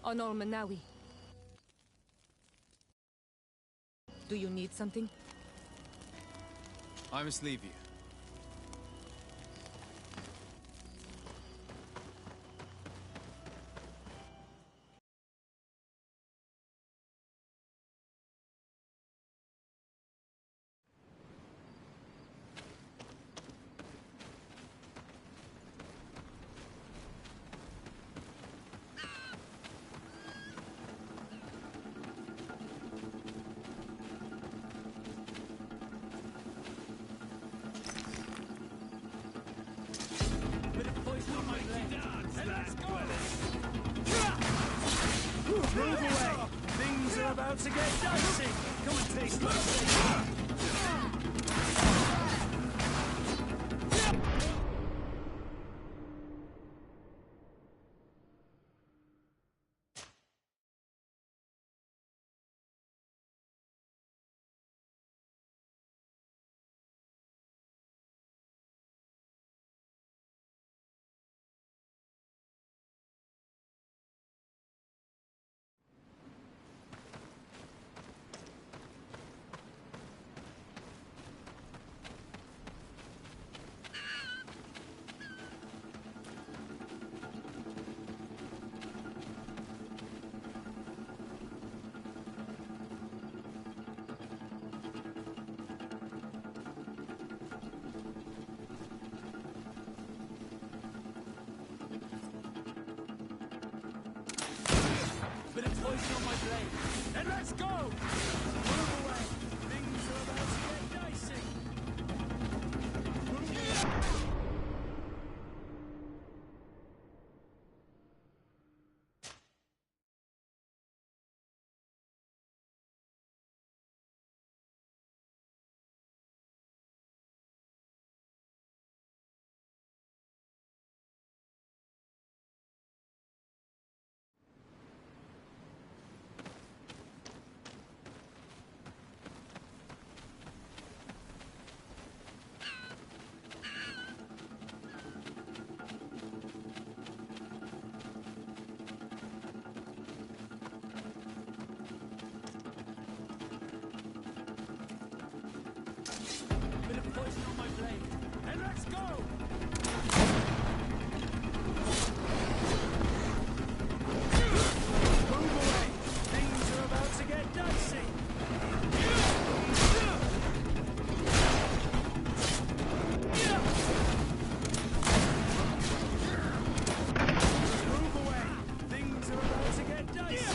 Honor Manawi. Do you need something? I must leave you. Move away! Things are about to get dicey! Come and taste my steak! Bit of poison on my blade. Then let's go! Move away! Things are about to get dicey! Move away! Bit of poison on my blade. And let's go! Move away! Things are about to get dicey! Move away! Things are about to get dicey!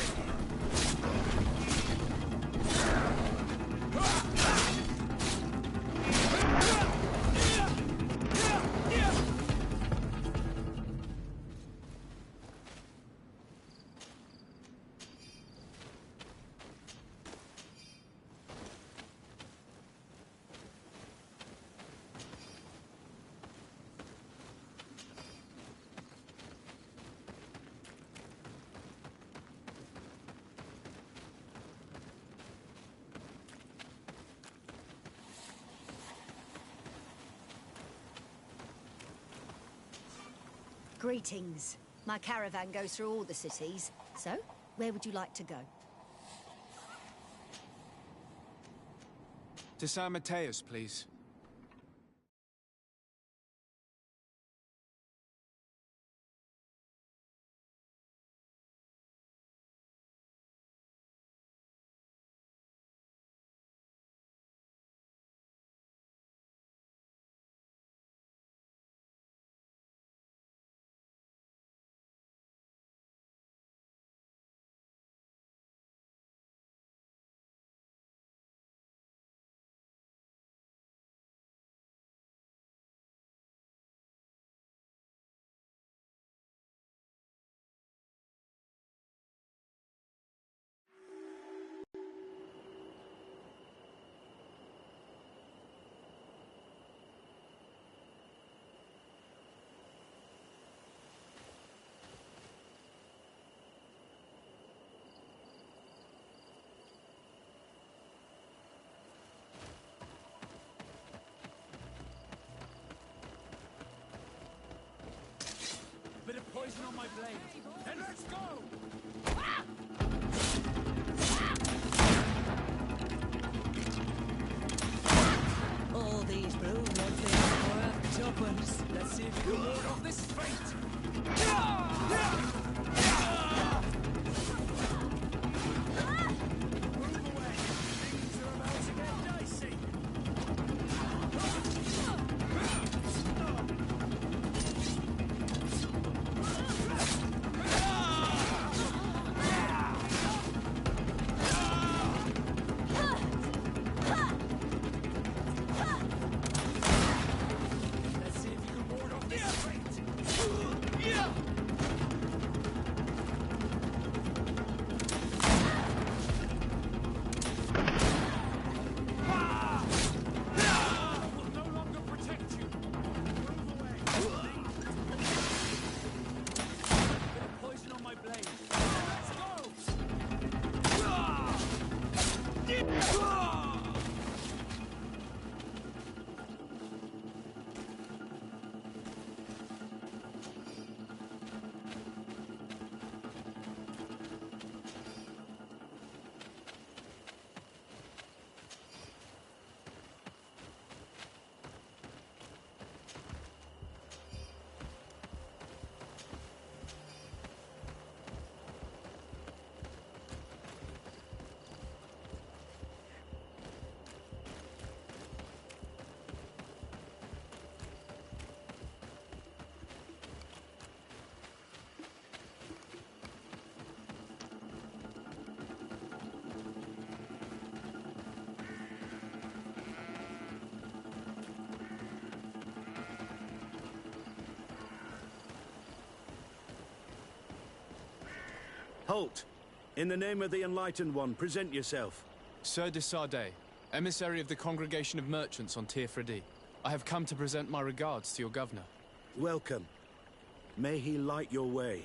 Greetings. My caravan goes through all the cities. So, where would you like to go? To San Mateus, please. poison on my blade. Then let's go! All these blue red things are worth tuppence. Let's see if you can ward off this fate! Move away! Things are about to get dicey! Let's see if you can ward off this fate! Will no longer protect you. Move away. Bit of poison on my blade. Let's go! Halt! In the name of the Enlightened One, present yourself. Sir de Sardet, emissary of the Congregation of Merchants on Tirfredi. I have come to present my regards to your governor. Welcome. May he light your way.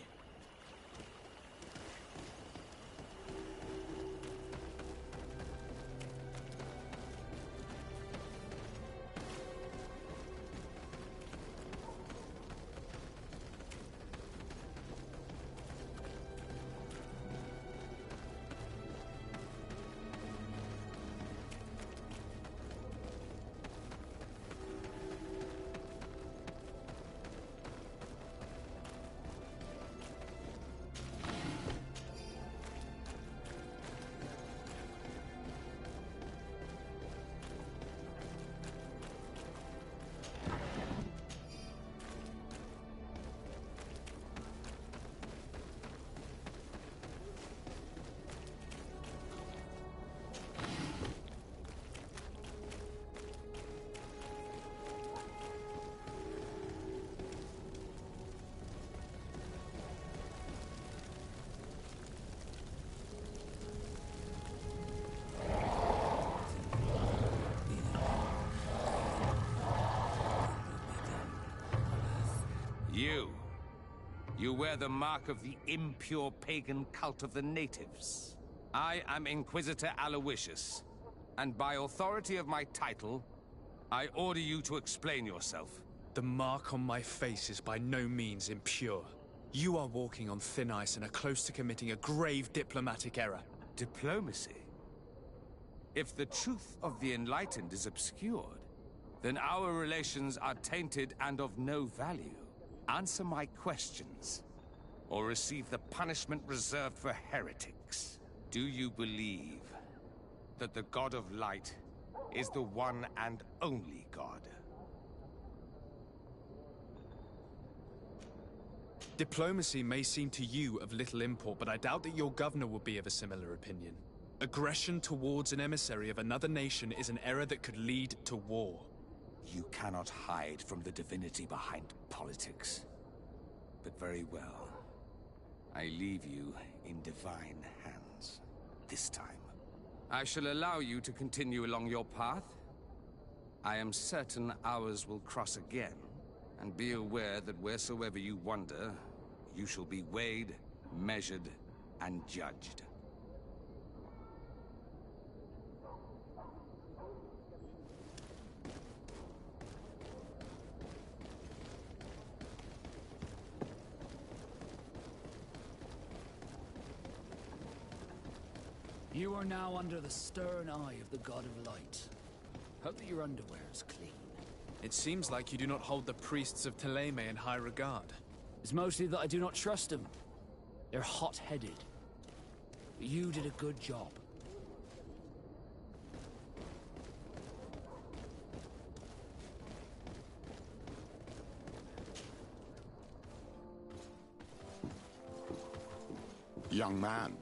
You wear the mark of the impure pagan cult of the natives. I am Inquisitor Aloysius, and by authority of my title, I order you to explain yourself. The mark on my face is by no means impure. You are walking on thin ice and are close to committing a grave diplomatic error. Diplomacy? If the truth of the Enlightened is obscured, then our relations are tainted and of no value. Answer my questions, or receive the punishment reserved for heretics. Do you believe that the God of Light is the one and only God? Diplomacy may seem to you of little import, but I doubt that your governor would be of a similar opinion. Aggression towards an emissary of another nation is an error that could lead to war. You cannot hide from the divinity behind politics. But very well. I leave you in divine hands. This time. I shall allow you to continue along your path. I am certain ours will cross again. And be aware that wheresoever you wander, you shall be weighed, measured, and judged. You are now under the stern eye of the God of Light. Hope that your underwear is clean. It seems like you do not hold the priests of Thélème in high regard. It's mostly that I do not trust them. They're hot-headed. But you did a good job. Young man.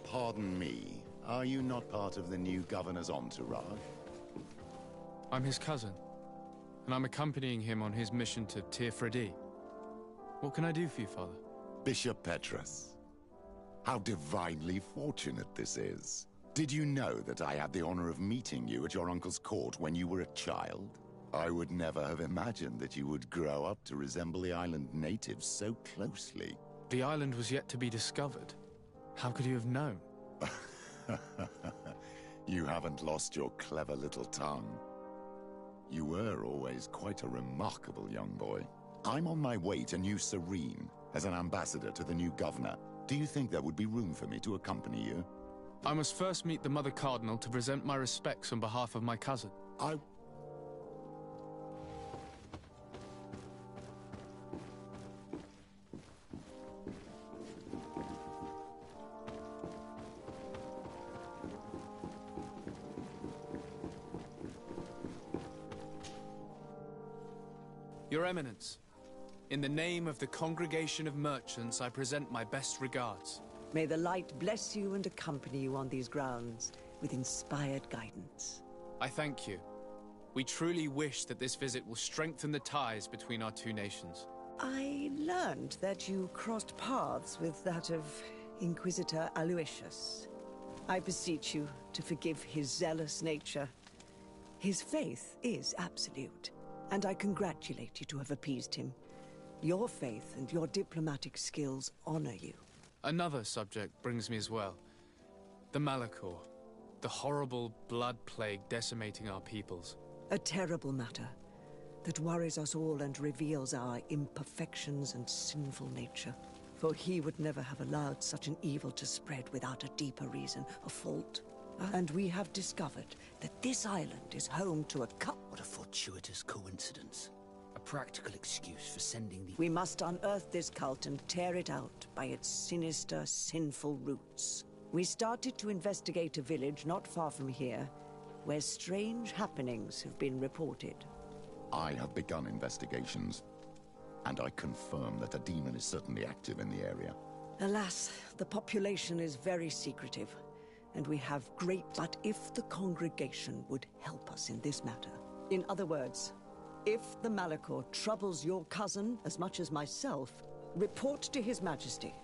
Pardon me, are you not part of the new governor's entourage? I'm his cousin, and I'm accompanying him on his mission to Tir-Fredi. What can I do for you, Father? Bishop Petrus. How divinely fortunate this is. Did you know that I had the honor of meeting you at your uncle's court when you were a child? I would never have imagined that you would grow up to resemble the island natives so closely. The island was yet to be discovered. How could you have known? You haven't lost your clever little tongue. You were always quite a remarkable young boy. I'm on my way to New Serene as an ambassador to the new governor. Do you think there would be room for me to accompany you? I must first meet the Mother Cardinal to present my respects on behalf of my cousin. Your Eminence, in the name of the Congregation of Merchants, I present my best regards. May the light bless you and accompany you on these grounds with inspired guidance. I thank you. We truly wish that this visit will strengthen the ties between our two nations. I learned that you crossed paths with that of Inquisitor Aloysius. I beseech you to forgive his zealous nature. His faith is absolute, and I congratulate you to have appeased him. Your faith and your diplomatic skills honor you. Another subject brings me as well. The Malachor. The horrible blood plague decimating our peoples. A terrible matter that worries us all and reveals our imperfections and sinful nature. For he would never have allowed such an evil to spread without a deeper reason, a fault. And we have discovered that this island is home to a cult. What a fortuitous coincidence. A practical excuse for sending the... We must unearth this cult and tear it out by its sinister, sinful roots. We started to investigate a village not far from here, where strange happenings have been reported. I have begun investigations, and I confirm that a demon is certainly active in the area. Alas, the population is very secretive, and we have great... But if the congregation would help us in this matter... In other words, if the Malachor troubles your cousin as much as myself, report to His Majesty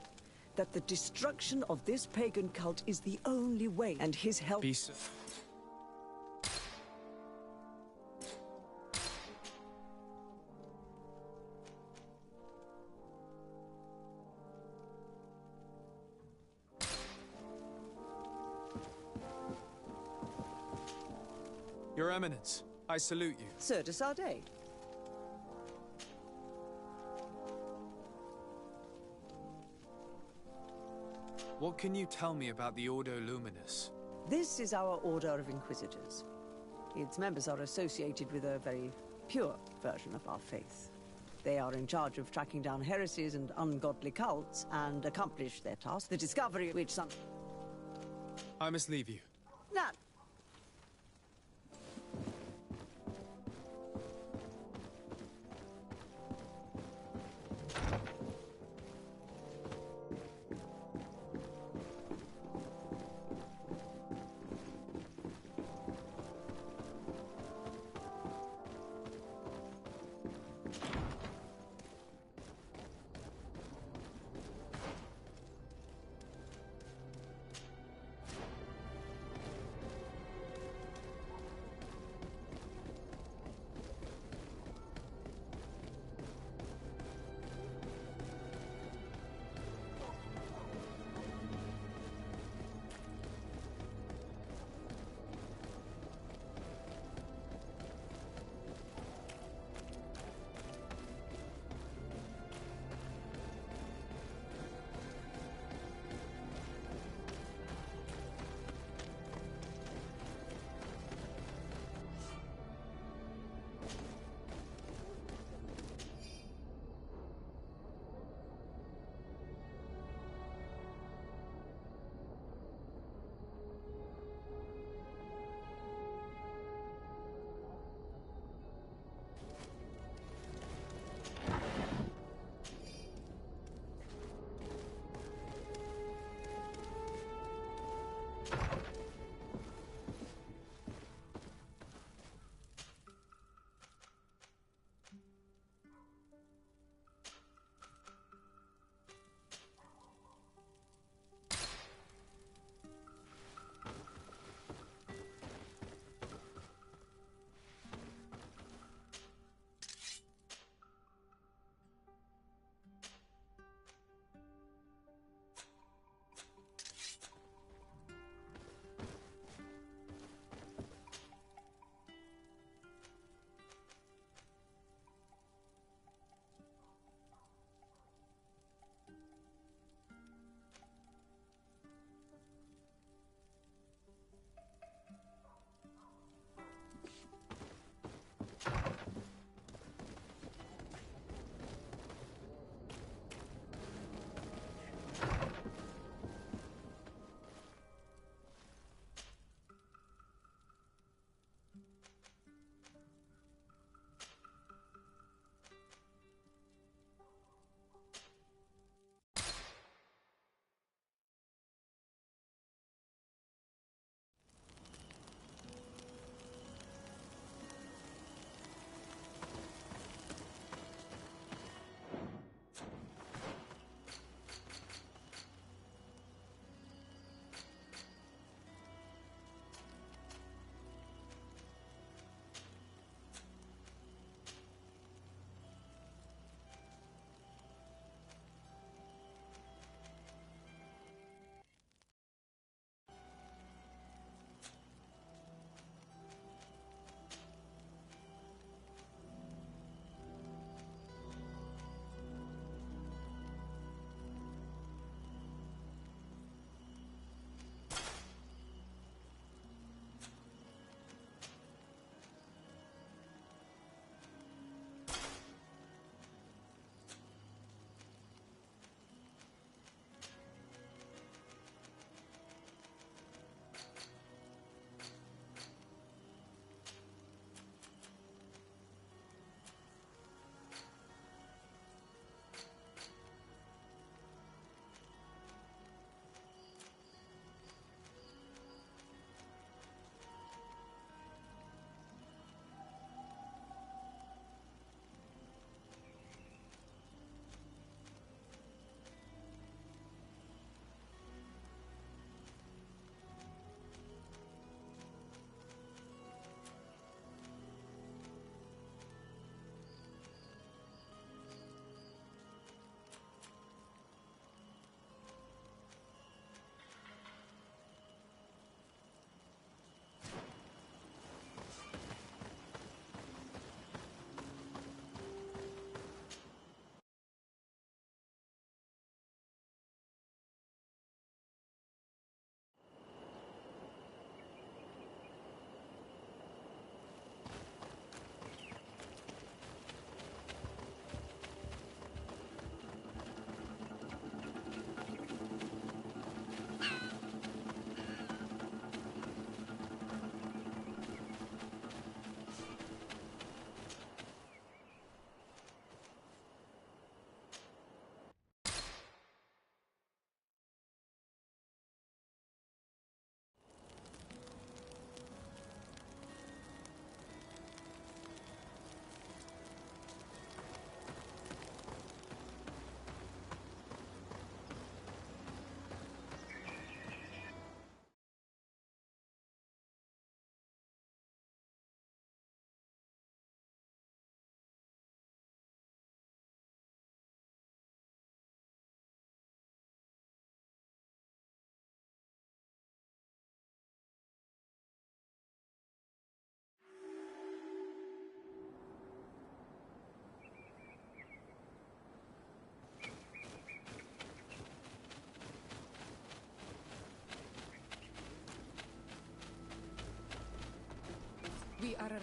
that the destruction of this pagan cult is the only way, and his help... Your Eminence, I salute you. Sir de Sardet. What can you tell me about the Ordo Luminus? This is our Order of Inquisitors. Its members are associated with a very pure version of our faith. They are in charge of tracking down heresies and ungodly cults and accomplish their task, the discovery of which some... I must leave you. Now,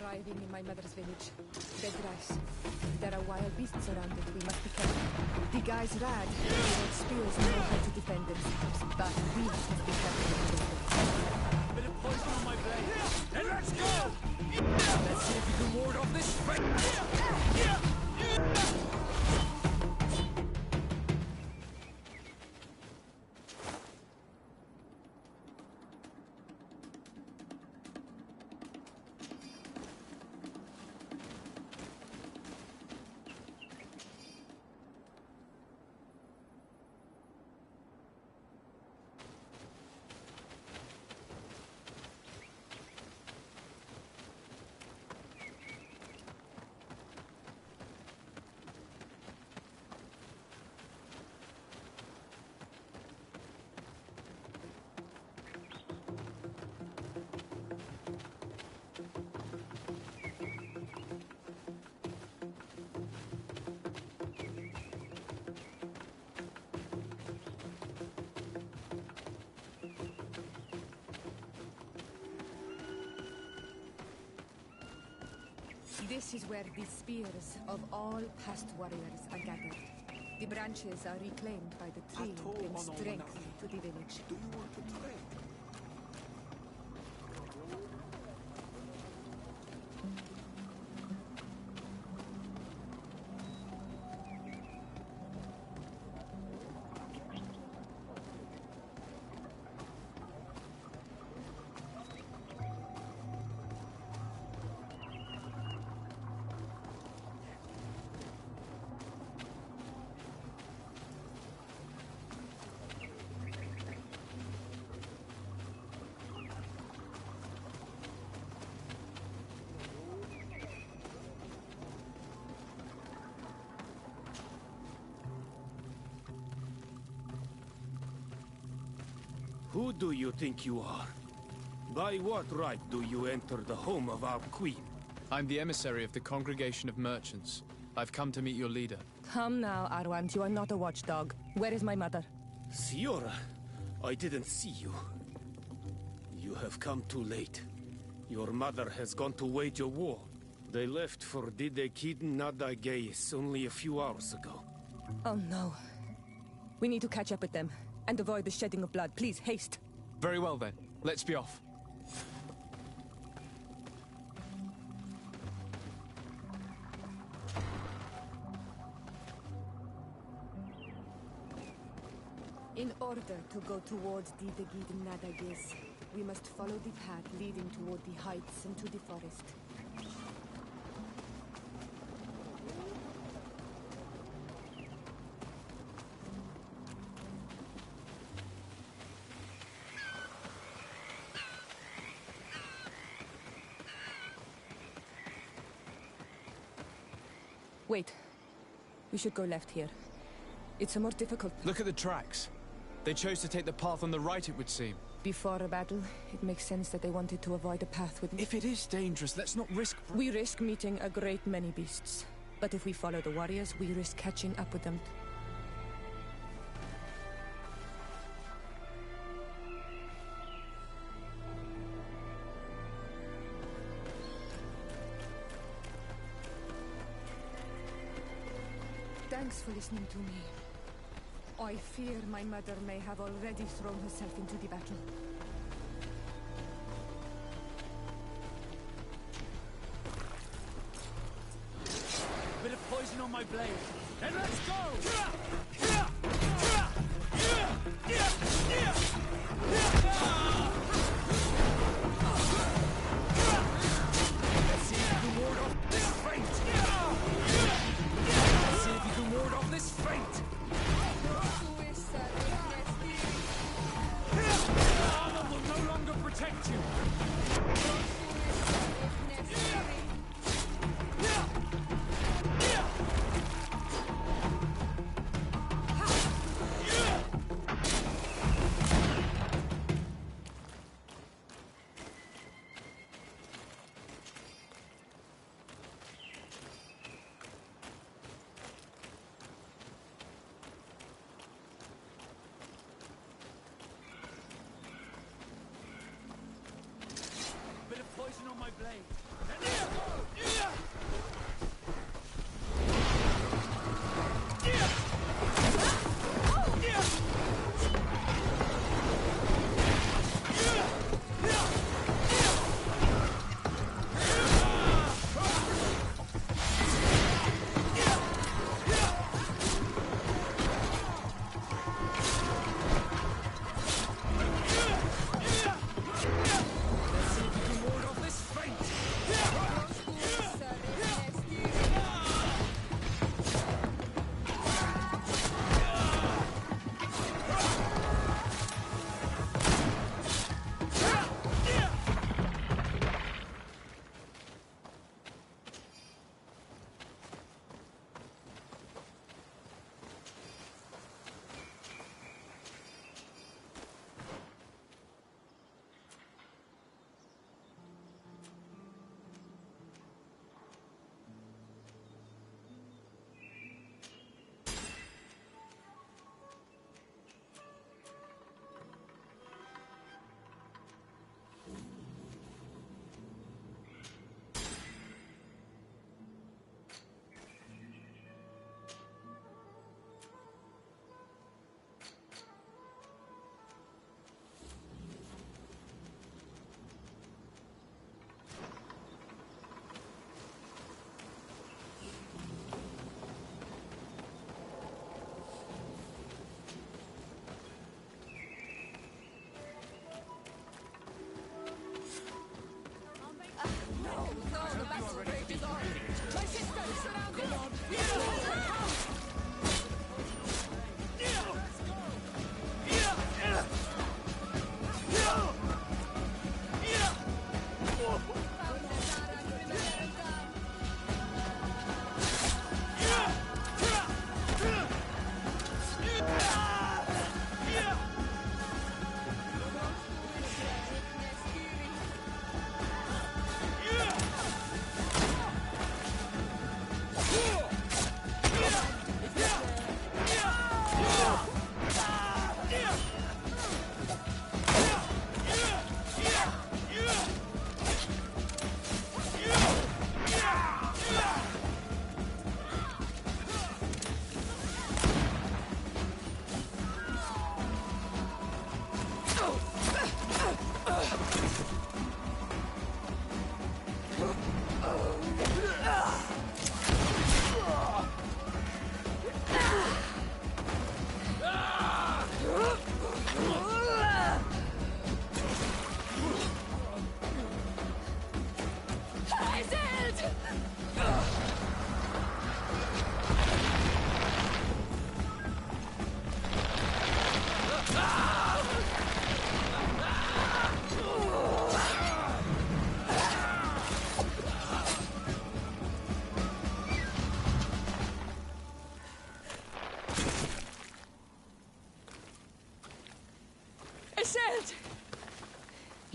arriving in my mother's village. Dead grass. There are wild beasts around it. We must be careful. The guys rad. They hold spears and know how to defend themselves. But we must be careful. Bit of poison on my blade. Then let's go! Let's see if you can ward off this fate. This is where the spears of all past warriors are gathered. The branches are reclaimed by the tree and bring strength to the village. Do you want to trade? Who do you think you are? By what right do you enter the home of our queen? I'm the emissary of the Congregation of Merchants. I've come to meet your leader. Come now, Arwant. You are not a watchdog. Where is my mother? Siora, I didn't see you. You have come too late. Your mother has gone to wage a war. They left for Didekidn Nadageis only a few hours ago. Oh no. We need to catch up with them and avoid the shedding of blood. Please, haste. Very well then. Let's be off. In order to go towards Didegid Nadagis, we must follow the path leading toward the heights and to the forest. Wait. We should go left here. It's a more difficult... Look at the tracks. They chose to take the path on the right, it would seem. Before a battle, it makes sense that they wanted to avoid a path with... If it is dangerous, let's not risk... We risk meeting a great many beasts. But if we follow the warriors, we risk catching up with them. Thanks for listening to me. I fear my mother may have already thrown herself into the battle. Bit of poison on my blade. Then let's go! Let's see if you can ward off this fate! Let's see if you can ward off this fate! Armor will no longer protect you! Bit of poison on my blade.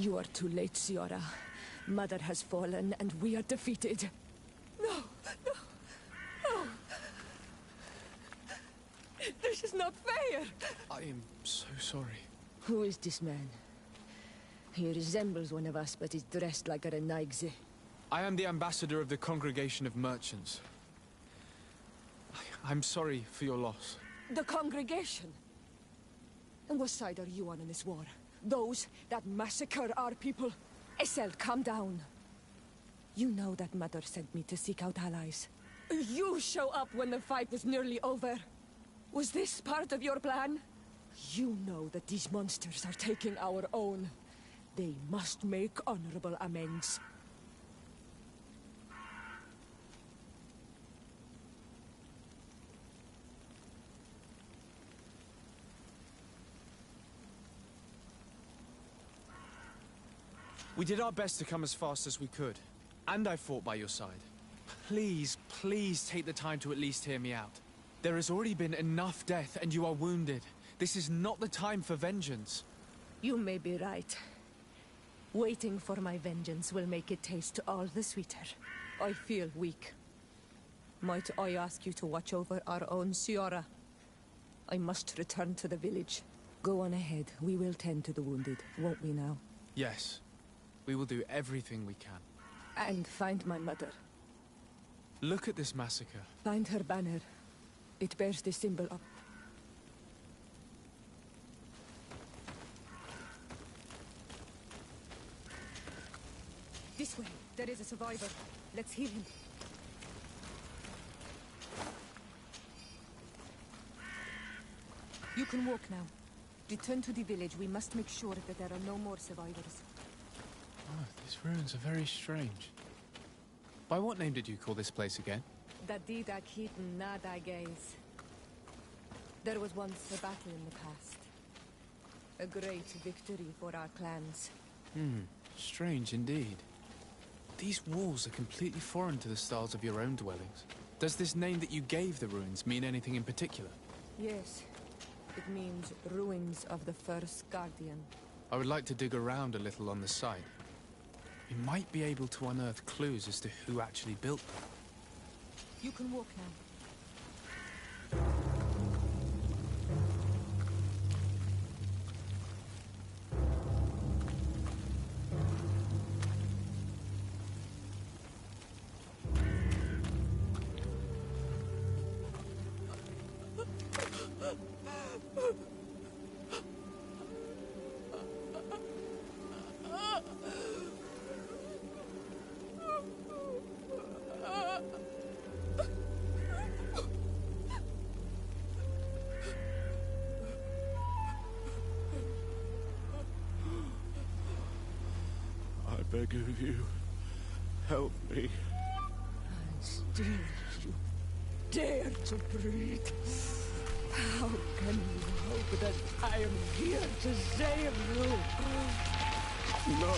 You are too late, Ciora. Mother has fallen, and we are defeated. No, no, no. This is not fair. I am so sorry. Who is this man? He resembles one of us, but is dressed like a Renaigze. I am the ambassador of the Congregation of Merchants. I'm sorry for your loss. The congregation? And what side are you on in this war? Those that massacre our people? Essel, calm down. You know that Mother sent me to seek out allies. You show up when the fight was nearly over. Was this part of your plan? You know that these monsters are taking our own. They must make honorable amends. We did our best to come as fast as we could, and I fought by your side. Please, please take the time to at least hear me out. There has already been enough death, and you are wounded. This is not the time for vengeance. You may be right. Waiting for my vengeance will make it taste all the sweeter. I feel weak. Might I ask you to watch over our own Ciora? I must return to the village. Go on ahead. We will tend to the wounded, won't we now? Yes. We will do everything we can. And find my mother. Look at this massacre. Find her banner. It bears the symbol of... This way. There is a survivor. Let's heal him. You can walk now. Return to the village. We must make sure that there are no more survivors. Oh, these ruins are very strange. By what name did you call this place again? Dadida Keaton Nada Gaze. There was once a battle in the past. A great victory for our clans. Strange indeed. These walls are completely foreign to the styles of your own dwellings. Does this name that you gave the ruins mean anything in particular? Yes. It means ruins of the first guardian. I would like to dig around a little on the site. We might be able to unearth clues as to who actually built them. You can walk now. I beg of you, help me. And still you dare to breathe. How can you hope that I am here to save you? No,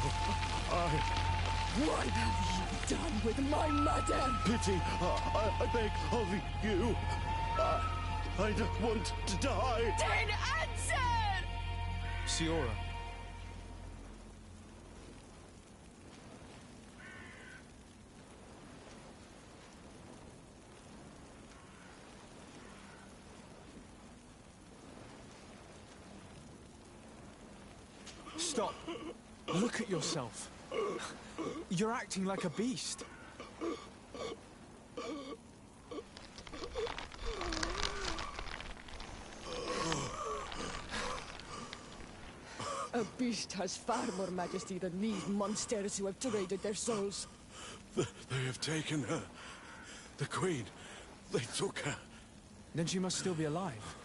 What have you done with my mother? pity, I beg of you. I don't want to die. Then answer! Ciora. Stop. Look at yourself. You're acting like a beast. A beast has far more majesty than these monsters who have traded their souls. They have taken her. The Queen. They took her. Then she must still be alive.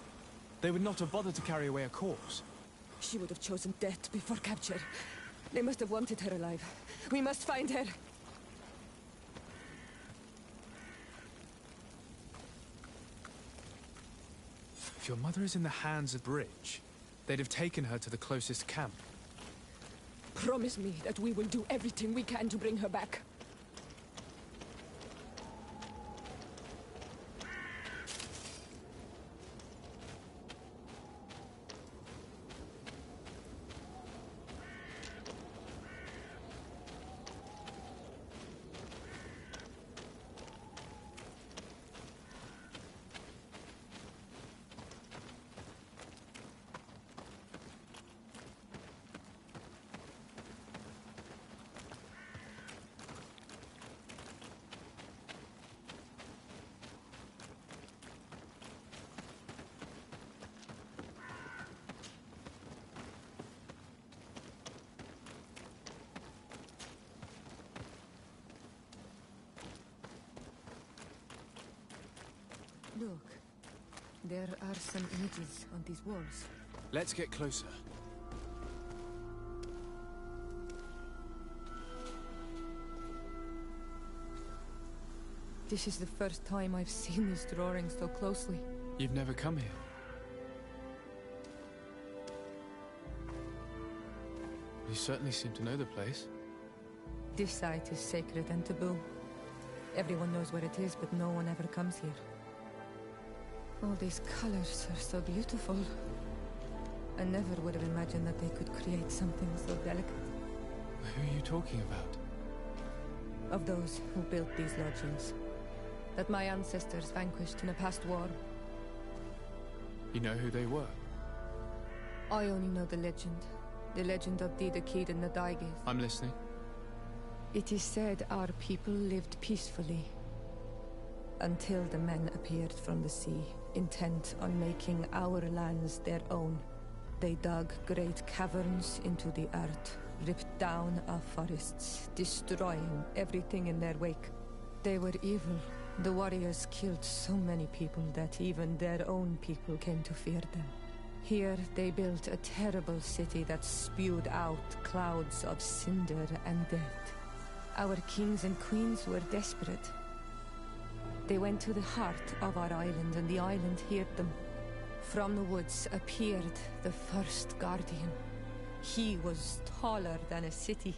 They would not have bothered to carry away a corpse. She would have chosen death before capture. They must have wanted her alive. We must find her. If your mother is in the hands of the bridge, they'd have taken her to the closest camp. Promise me that we will do everything we can to bring her back. Look, there are some images on these walls. Let's get closer. This is the first time I've seen these drawings so closely. You've never come here? You certainly seem to know the place. This site is sacred and taboo. Everyone knows where it is, but no one ever comes here. All these colors are so beautiful. I never would have imagined that they could create something so delicate. Who are you talking about? Of those who built these lodgings. That my ancestors vanquished in a past war. You know who they were? I only know the legend. The legend of Didakid and Nadaigis. I'm listening. It is said our people lived peacefully. Until the men appeared from the sea, intent on making our lands their own. They dug great caverns into the earth, ripped down our forests, destroying everything in their wake. They were evil. The warriors killed so many people that even their own people came to fear them. Here they built a terrible city that spewed out clouds of cinder and dirt. Our kings and queens were desperate. They went to the heart of our island, and the island heard them. From the woods appeared the first guardian. He was taller than a city,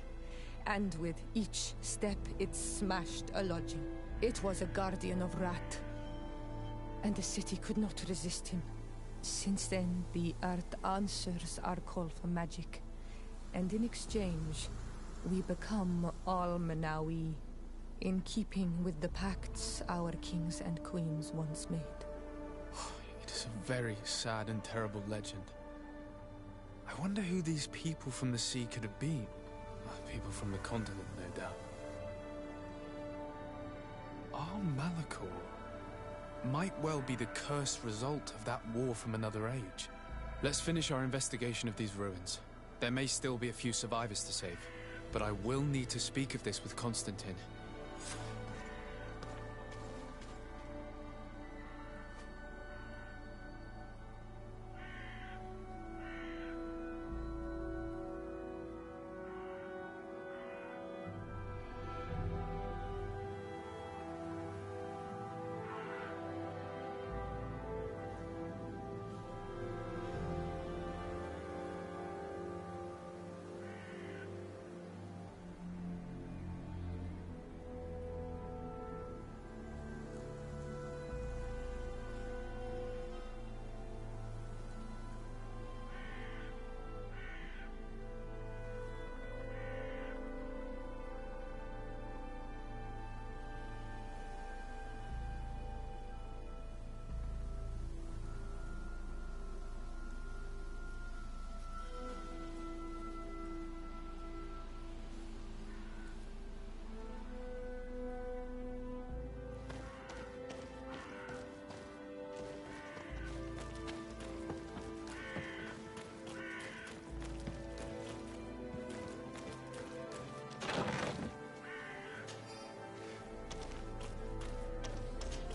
and with each step it smashed a lodging. It was a guardian of Rat, and the city could not resist him. Since then, the earth answers our call for magic, and in exchange, we become Almanawi, in keeping with the pacts our kings and queens once made. It is a very sad and terrible legend. I wonder who these people from the sea could have been. People from the continent, no doubt. Our Malachor might well be the cursed result of that war from another age. Let's finish our investigation of these ruins. There may still be a few survivors to save, but I will need to speak of this with Constantine.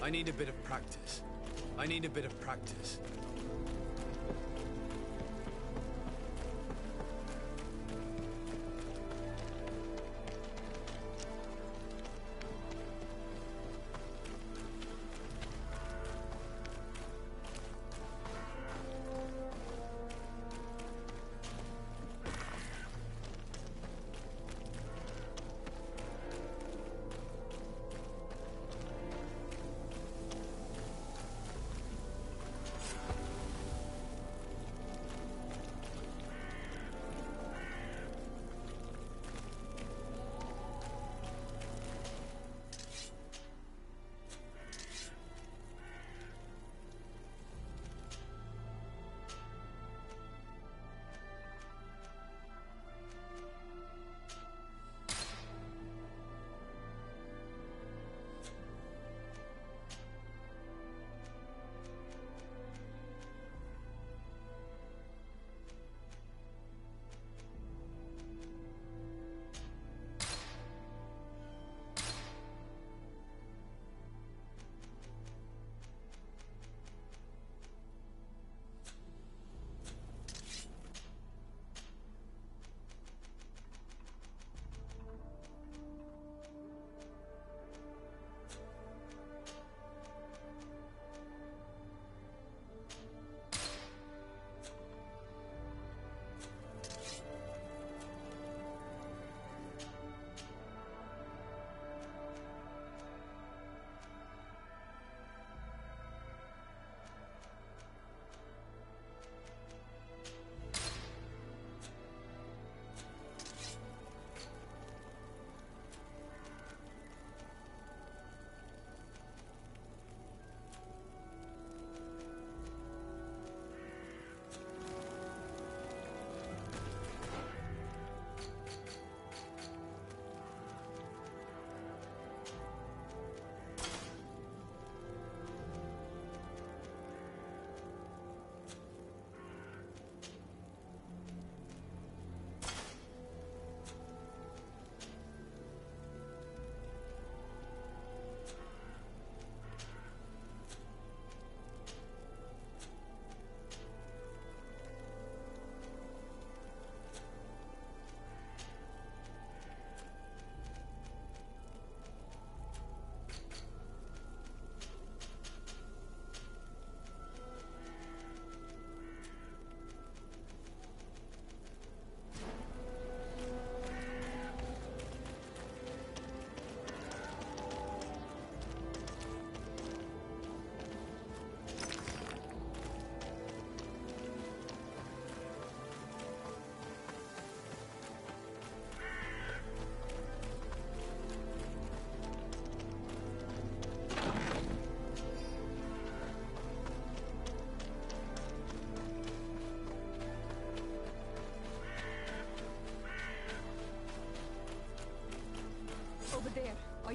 I need a bit of practice. I need a bit of practice.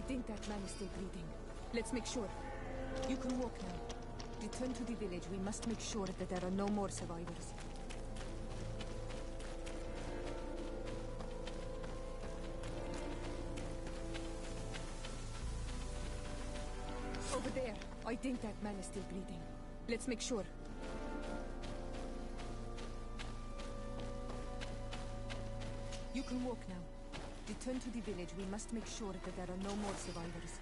think that man is still breathing. Let's make sure. You can walk now. Return to the village. We must make sure that there are no more survivors. Over there. I think that man is still breathing. Let's make sure. You can walk now. Return to the village. We must make sure that there are no more survivors.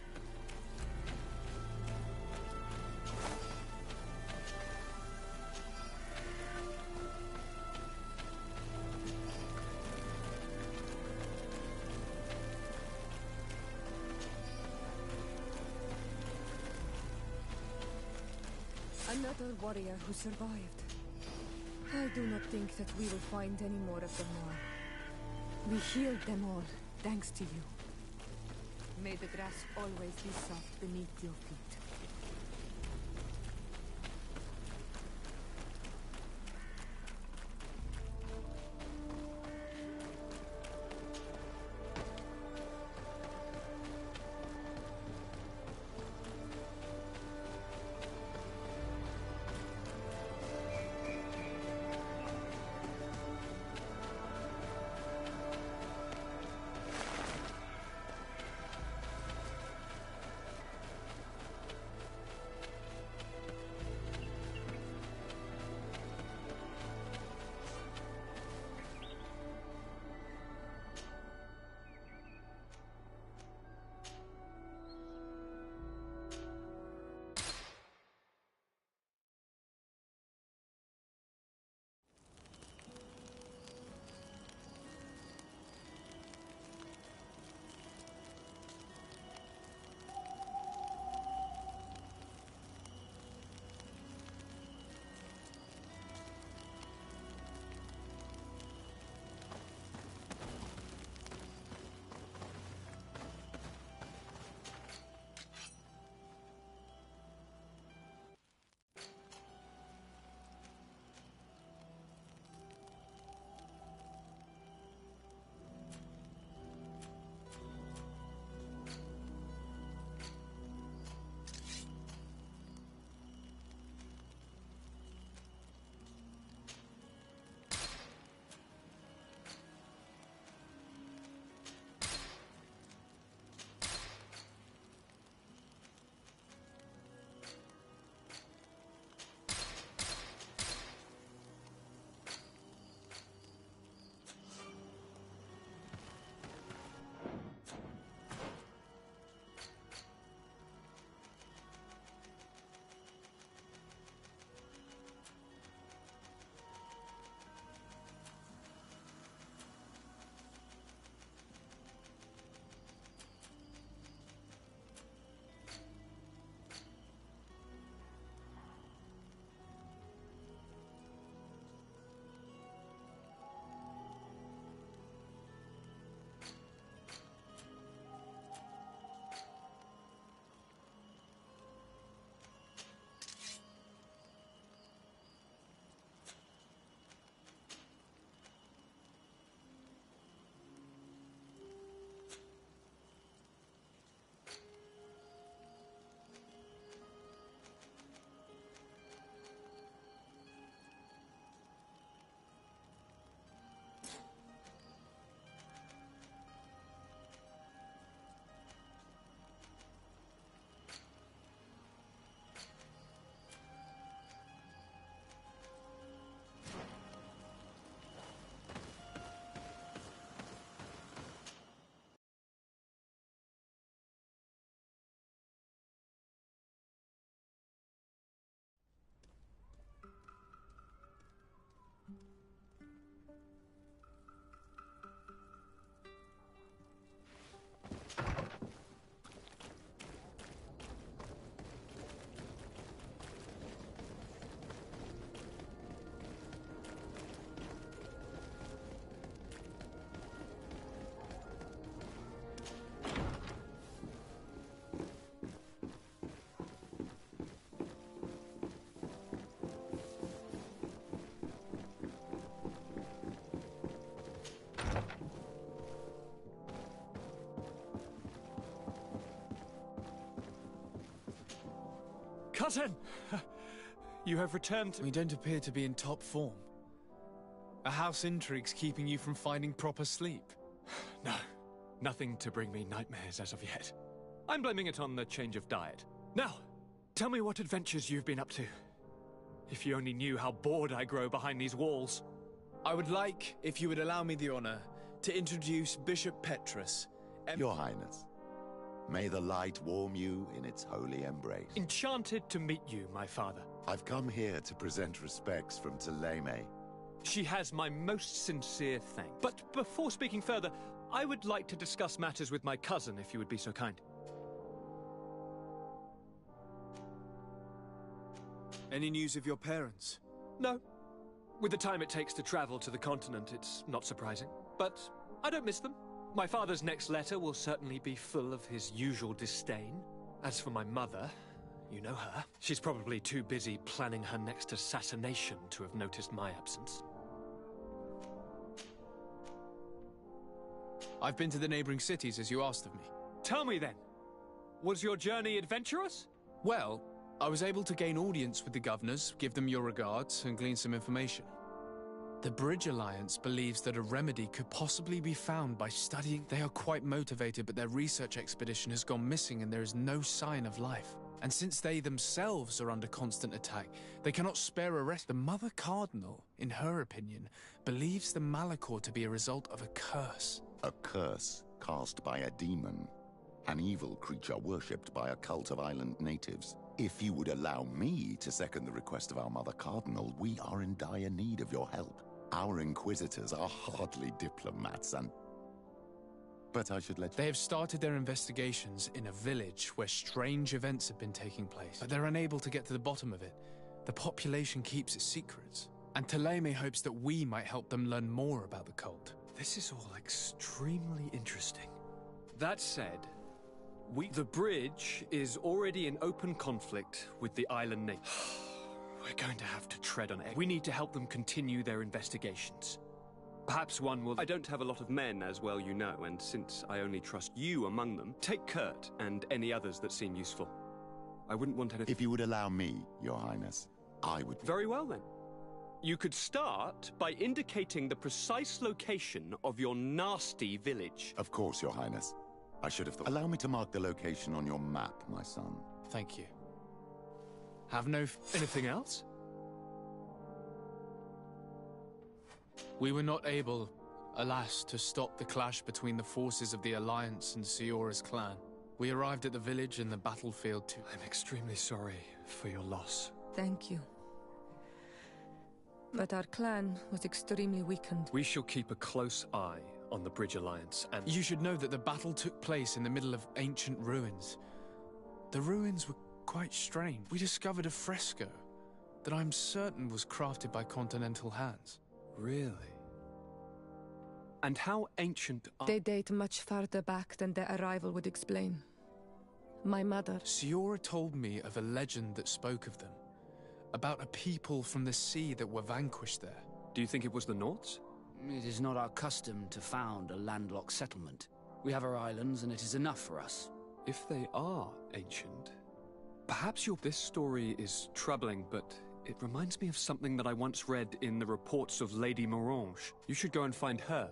Another warrior who survived. I do not think that we will find any more of them now. We healed them all, thanks to you. May the grass always be soft beneath your feet. Cousin! You have returned to... We don't appear to be in top form. A house intrigue's keeping you from finding proper sleep. No, nothing to bring me nightmares as of yet. I'm blaming it on the change of diet. Now, tell me what adventures you've been up to. If you only knew how bored I grow behind these walls. I would like, if you would allow me the honor, to introduce Bishop Petrus. Your Highness, may the light warm you in its holy embrace. Enchanted to meet you, my father. I've come here to present respects from Taleme. She has my most sincere thanks. But before speaking further, I would like to discuss matters with my cousin, if you would be so kind. Any news of your parents? No. With the time it takes to travel to the continent, it's not surprising. But I don't miss them. My father's next letter will certainly be full of his usual disdain. As for my mother, you know her. She's probably too busy planning her next assassination to have noticed my absence. I've been to the neighboring cities as you asked of me. Tell me then, was your journey adventurous? Well, I was able to gain audience with the governors, give them your regards, and glean some information. The Bridge Alliance believes that a remedy could possibly be found by studying. They are quite motivated, but their research expedition has gone missing and there is no sign of life. And since they themselves are under constant attack, they cannot spare a rest. The Mother Cardinal, in her opinion, believes the Malachor to be a result of a curse. A curse cast by a demon. An evil creature worshipped by a cult of island natives. If you would allow me to second the request of our Mother Cardinal, we are in dire need of your help. Our Inquisitors are hardly diplomats but I should let you... They have started their investigations in a village where strange events have been taking place, but they're unable to get to the bottom of it. The population keeps its secrets, and Taleme hopes that we might help them learn more about the cult. This is all extremely interesting. That said, the bridge is already in open conflict with the island natives. We're going to have to tread on eggs. We need to help them continue their investigations. Perhaps one will... I don't have a lot of men, as well you know, and since I only trust you among them, take Kurt and any others that seem useful. I wouldn't want anything... If you would allow me, Your Highness, I would... Very well, then. You could start by indicating the precise location of your nasty village. Of course, Your Highness. I should have thought... Allow me to mark the location on your map, my son. Thank you. Have no... Anything else? We were not able, alas, to stop the clash between the forces of the Alliance and Siora's clan. We arrived at the village and the battlefield too. I'm extremely sorry for your loss. Thank you. But our clan was extremely weakened. We shall keep a close eye on the Bridge Alliance and... You should know that the battle took place in the middle of ancient ruins. The ruins were quite strange. We discovered a fresco that I'm certain was crafted by continental hands. Really? And how ancient are... They date much farther back than their arrival would explain. My mother... Siora told me of a legend that spoke of them. About a people from the sea that were vanquished there. Do you think it was the Nords? It is not our custom to found a landlocked settlement. We have our islands and it is enough for us. If they are ancient, perhaps this story is troubling, but... It reminds me of something that I once read in the reports of Lady Morange. You should go and find her.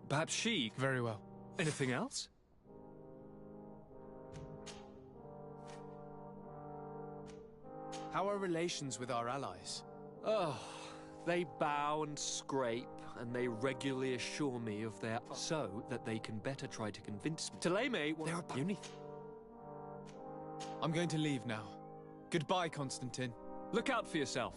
Perhaps she... Very well. Anything else? How are relations with our allies? Oh, they bow and scrape, and they regularly assure me of their... so that they can better try to convince me. Taleme, there are puny... I'm going to leave now. Goodbye, Constantine. Look out for yourself.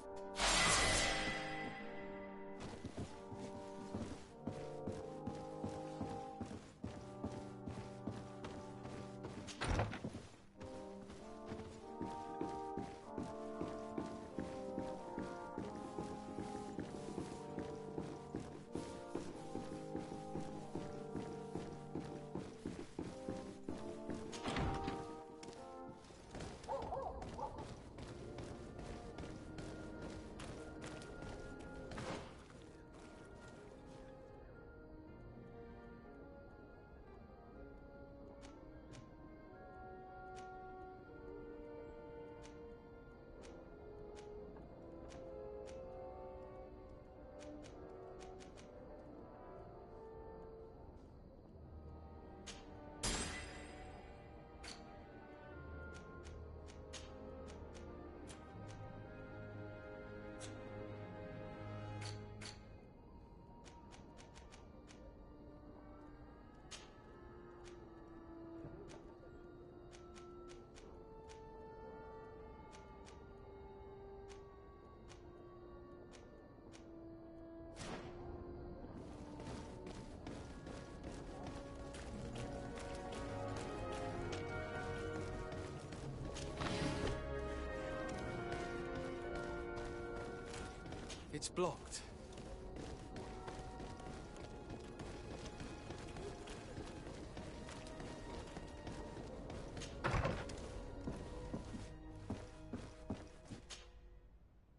It's blocked.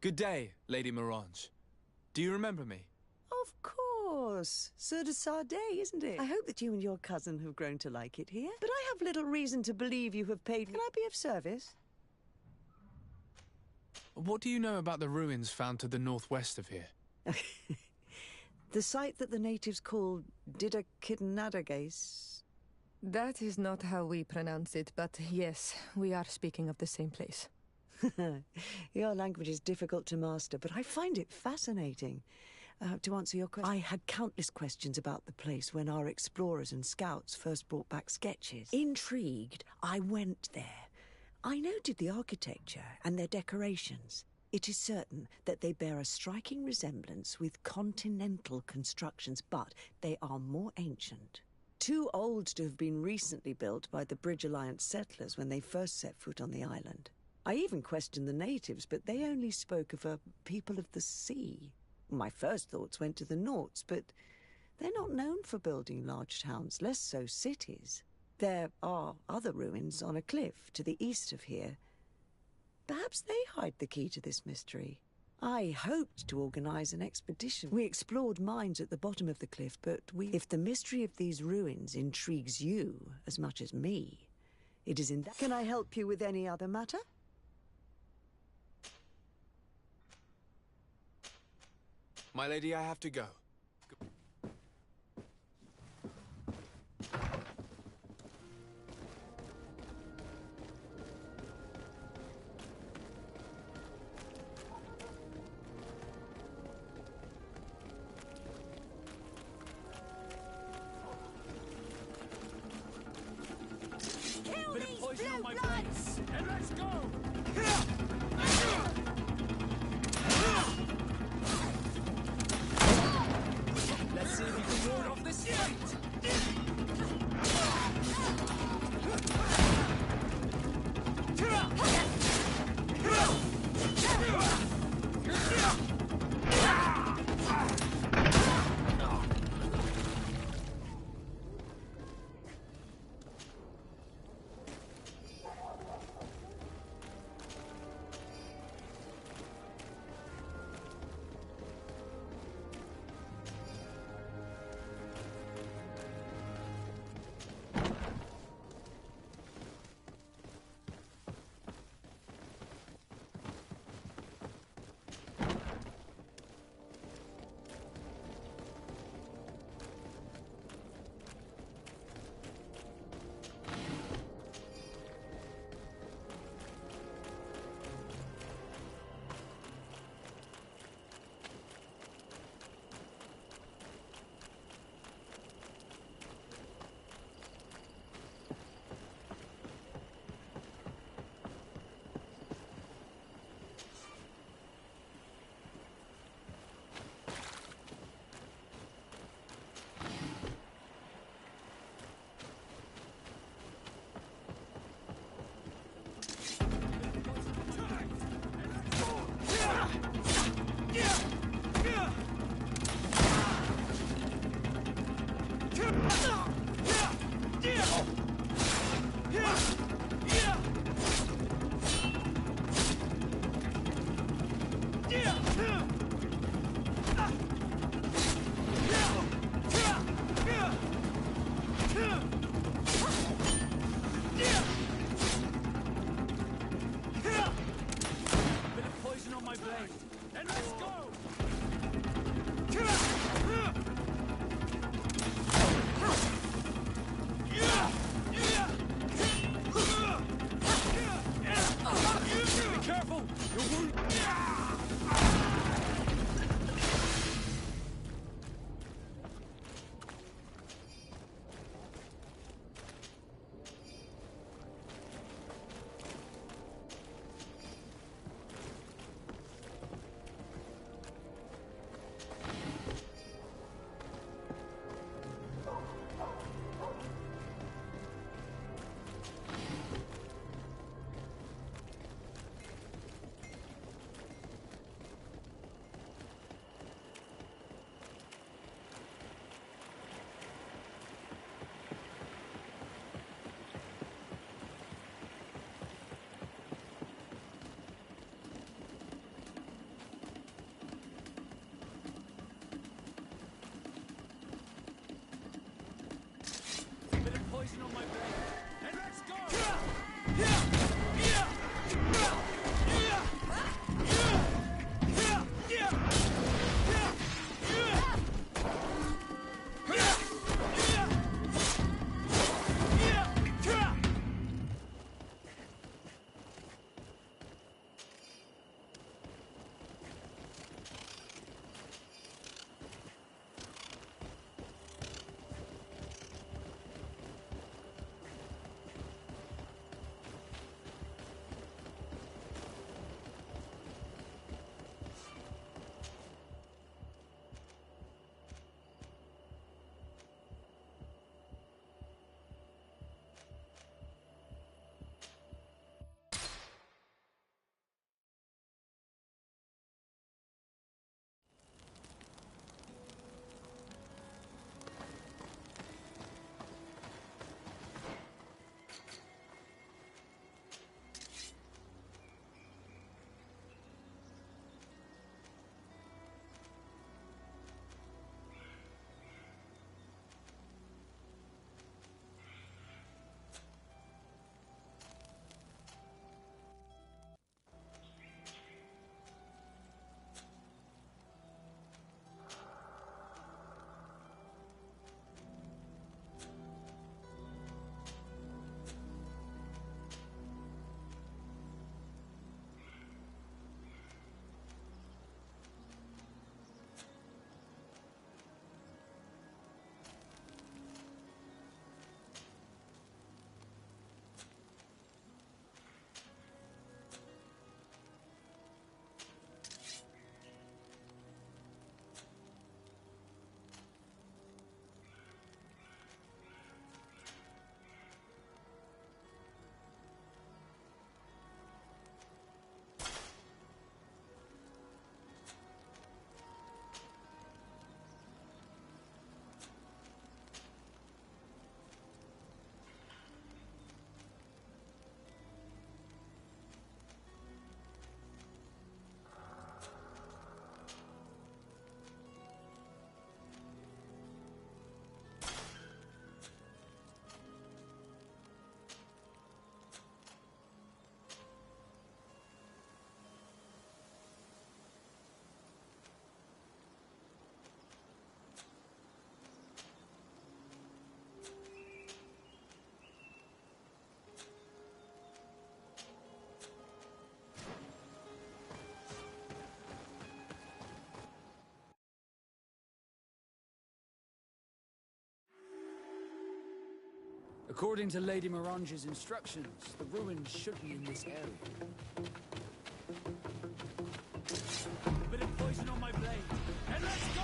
Good day, Lady Mirange. Do you remember me? Of course. Sir de Sardet, isn't it? I hope that you and your cousin have grown to like it here. But I have little reason to believe you have paid. Can I be of service? What do you know about the ruins found to the northwest of here? The site that the natives call Didakidnadagais. That is not how we pronounce it, but yes, we are speaking of the same place. Your language is difficult to master, but I find it fascinating. To answer your question, I had countless questions about the place when our explorers and scouts first brought back sketches. Intrigued, I went there. I noted the architecture and their decorations. It is certain that they bear a striking resemblance with continental constructions, but they are more ancient. Too old to have been recently built by the Bridge Alliance settlers when they first set foot on the island. I even questioned the natives, but they only spoke of a people of the sea. My first thoughts went to the Nauts, but they're not known for building large towns, less so cities. There are other ruins on a cliff to the east of here. Perhaps they hide the key to this mystery. I hoped to organize an expedition. We explored mines at the bottom of the cliff, but if the mystery of these ruins intrigues you as much as me, it is in that... Can I help you with any other matter? My lady, I have to go. Kill Bit of these poison on my blue bloods! face, and let's go! Let's see if we can ward off this fight! According to Lady Mirange's instructions, the ruins should be in this area. A bit of poison on my blade, and let's go!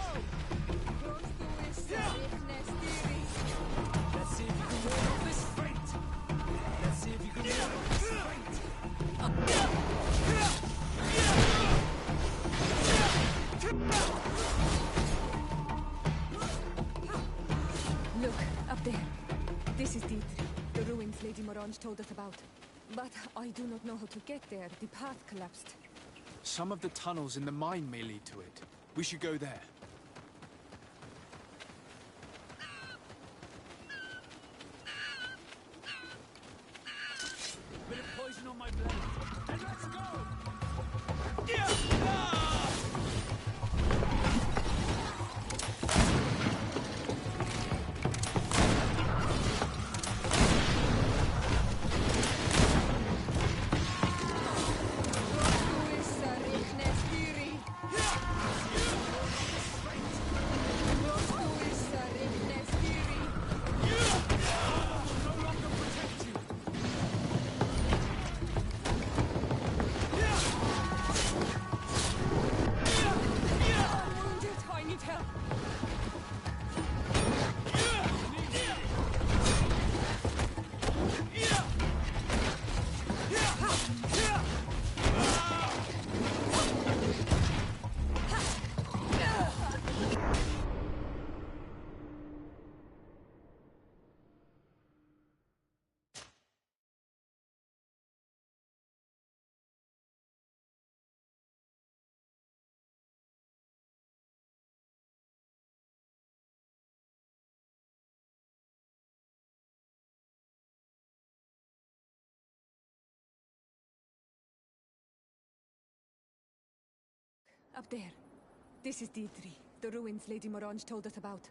Let's see if you can ward off this fate! Let's see if you can ward off this fate! Look, up there. This is the ruins Lady Mirange told us about. But I do not know how to get there. The path collapsed. Some of the tunnels in the mine may lead to it. We should go there. Bit of poison on my blade, and let's go! Up there. This is D3, the ruins Lady Mirange told us about.